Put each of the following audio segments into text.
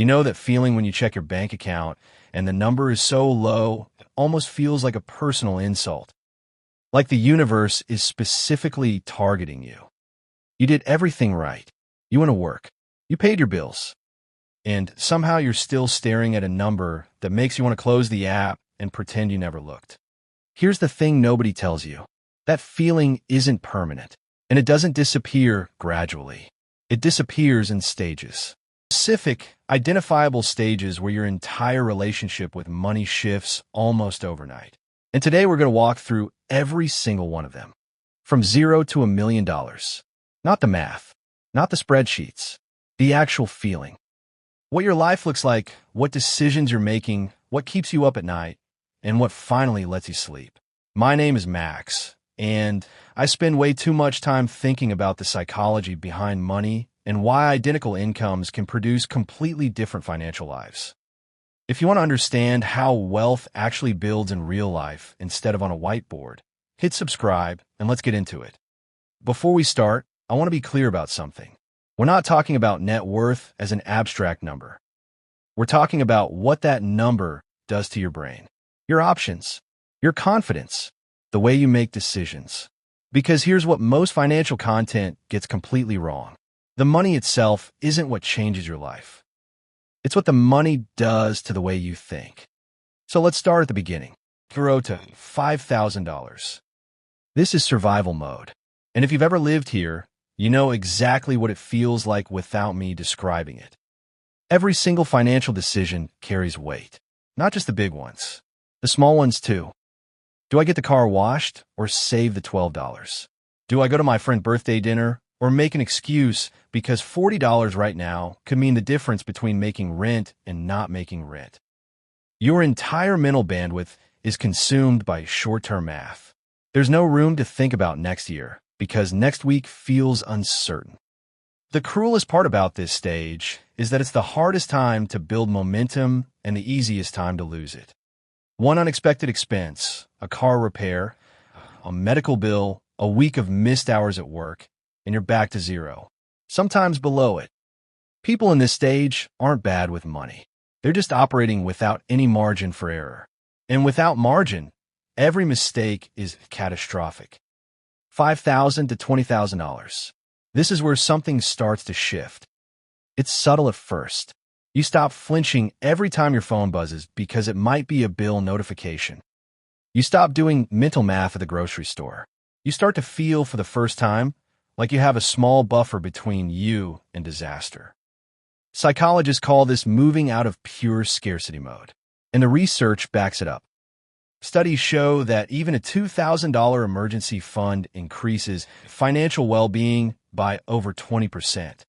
You know that feeling when you check your bank account and the number is so low, it almost feels like a personal insult. Like the universe is specifically targeting you. You did everything right. You went to work. You paid your bills. And somehow you're still staring at a number that makes you want to close the app and pretend you never looked. Here's the thing nobody tells you. That feeling isn't permanent, and it doesn't disappear gradually. It disappears in stages. Specific, identifiable stages where your entire relationship with money shifts almost overnight. And today we're going to walk through every single one of them. From $0 to $1 million. Not the math, not the spreadsheets, the actual feeling. What your life looks like, what decisions you're making, what keeps you up at night, and what finally lets you sleep. My name is Max, and I spend way too much time thinking about the psychology behind money and why identical incomes can produce completely different financial lives. If you want to understand how wealth actually builds in real life instead of on a whiteboard, hit subscribe and let's get into it. Before we start, I want to be clear about something. We're not talking about net worth as an abstract number. We're talking about what that number does to your brain, your options, your confidence, the way you make decisions. Because here's what most financial content gets completely wrong. The money itself isn't what changes your life. It's what the money does to the way you think. So let's start at the beginning. $0 to $5,000. This is survival mode. And if you've ever lived here, you know exactly what it feels like without me describing it. Every single financial decision carries weight, not just the big ones, the small ones too. Do I get the car washed or save the $12? Do I go to my friend's birthday dinner or make an excuse because $40 right now could mean the difference between making rent and not making rent? Your entire mental bandwidth is consumed by short-term math. There's no room to think about next year because next week feels uncertain. The cruelest part about this stage is that it's the hardest time to build momentum and the easiest time to lose it. One unexpected expense, a car repair, a medical bill, a week of missed hours at work, and you're back to zero, sometimes below it. People in this stage aren't bad with money. They're just operating without any margin for error. And without margin, every mistake is catastrophic. $5,000 to $20,000. This is where something starts to shift. It's subtle at first. You stop flinching every time your phone buzzes because it might be a bill notification. You stop doing mental math at the grocery store. You start to feel for the first time like you have a small buffer between you and disaster. Psychologists call this moving out of pure scarcity mode, and the research backs it up. Studies show that even a $2,000 emergency fund increases financial well-being by over 20%.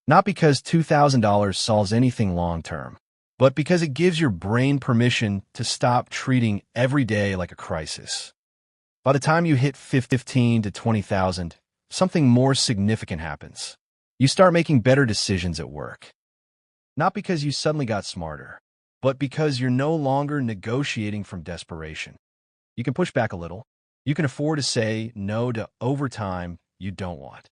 Not because $2,000 solves anything long-term, but because it gives your brain permission to stop treating every day like a crisis. By the time you hit $15,000 to $20,000, something more significant happens. You start making better decisions at work. Not because you suddenly got smarter, but because you're no longer negotiating from desperation. You can push back a little. You can afford to say no to overtime you don't want.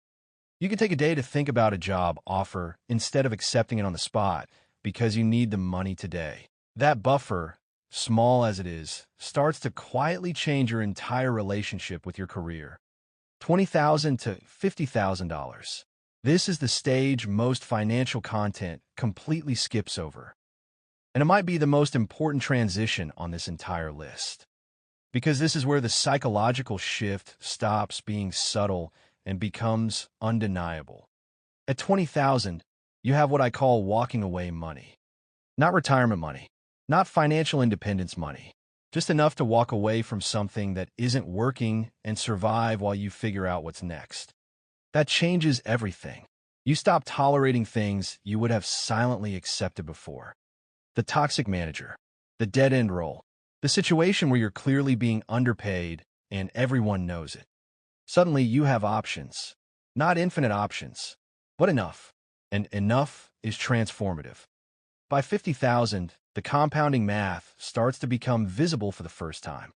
You can take a day to think about a job offer instead of accepting it on the spot because you need the money today. That buffer, small as it is, starts to quietly change your entire relationship with your career. $20,000 to $50,000. This is the stage most financial content completely skips over. And it might be the most important transition on this entire list. Because this is where the psychological shift stops being subtle and becomes undeniable. At $20,000, you have what I call walking away money. Not retirement money, not financial independence money. Just enough to walk away from something that isn't working and survive while you figure out what's next. That changes everything. You stop tolerating things you would have silently accepted before. The toxic manager, the dead-end role, the situation where you're clearly being underpaid and everyone knows it. Suddenly you have options. Not infinite options, but enough. And enough is transformative. By $50,000, the compounding math starts to become visible for the first time.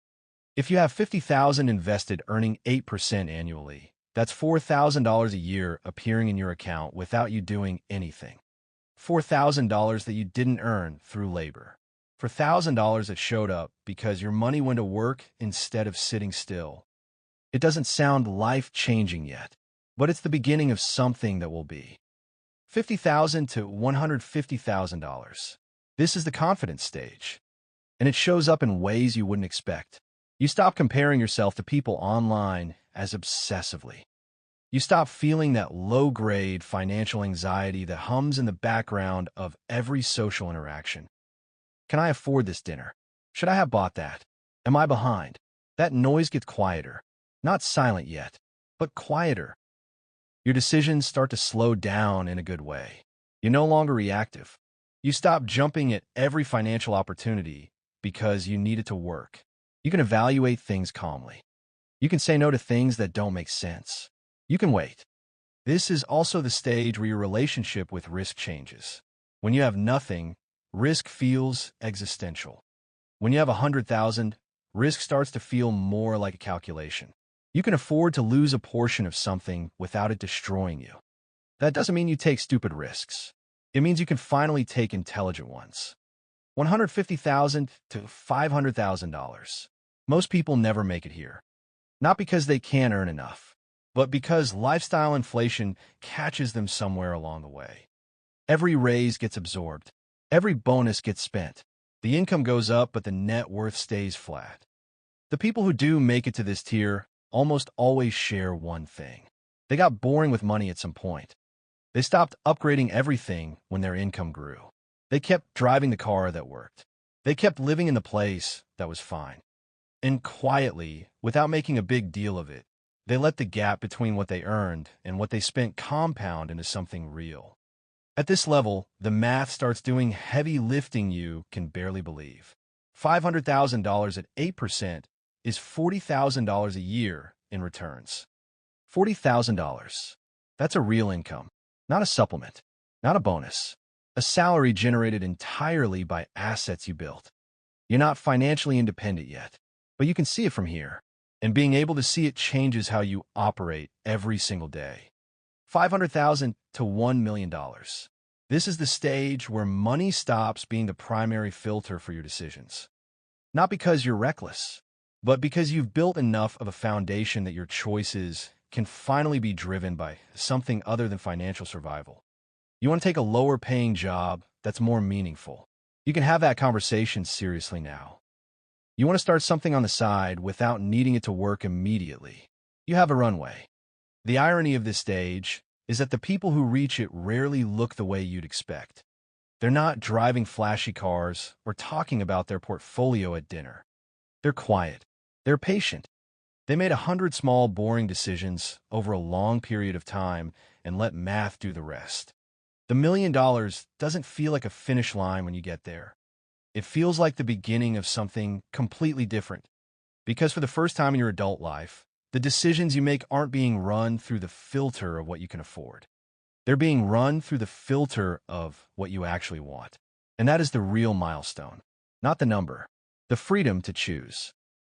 If you have $50,000 invested earning 8% annually, that's $4,000 a year appearing in your account without you doing anything. $4,000 that you didn't earn through labor. For $1,000 that showed up because your money went to work instead of sitting still. It doesn't sound life-changing yet, but it's the beginning of something that will be. $50,000 to $150,000. This is the confidence stage, and it shows up in ways you wouldn't expect. You stop comparing yourself to people online as obsessively. You stop feeling that low-grade financial anxiety that hums in the background of every social interaction. Can I afford this dinner? Should I have bought that? Am I behind? That noise gets quieter. Not silent yet, but quieter. Your decisions start to slow down in a good way. You're no longer reactive. You stop jumping at every financial opportunity because you need it to work. You can evaluate things calmly. You can say no to things that don't make sense. You can wait. This is also the stage where your relationship with risk changes. When you have nothing, risk feels existential. When you have 100,000, risk starts to feel more like a calculation. You can afford to lose a portion of something without it destroying you. That doesn't mean you take stupid risks. It means you can finally take intelligent ones. $150,000 to $500,000. Most people never make it here. Not because they can't earn enough, but because lifestyle inflation catches them somewhere along the way. Every raise gets absorbed. Every bonus gets spent. The income goes up, but the net worth stays flat. The people who do make it to this tier almost always share one thing. They got boring with money at some point. They stopped upgrading everything when their income grew. They kept driving the car that worked. They kept living in the place that was fine. And quietly, without making a big deal of it, they let the gap between what they earned and what they spent compound into something real. At this level, the math starts doing heavy lifting you can barely believe. $500,000 at 8% is $40,000 a year in returns. $40,000. That's a real income, not a supplement, not a bonus. A salary generated entirely by assets you built. You're not financially independent yet, but you can see it from here. And being able to see it changes how you operate every single day. $500,000 to $1 million. This is the stage where money stops being the primary filter for your decisions. Not because you're reckless, but because you've built enough of a foundation that your choices can finally be driven by something other than financial survival. You want to take a lower-paying job that's more meaningful. You can have that conversation seriously now. You want to start something on the side without needing it to work immediately. You have a runway. The irony of this stage is that the people who reach it rarely look the way you'd expect. They're not driving flashy cars or talking about their portfolio at dinner. They're quiet. They're patient. They made 100 small, boring decisions over a long period of time and let math do the rest. The $1 million doesn't feel like a finish line when you get there. It feels like the beginning of something completely different. Because for the first time in your adult life, the decisions you make aren't being run through the filter of what you can afford. They're being run through the filter of what you actually want. And that is the real milestone. Not the number. The freedom to choose.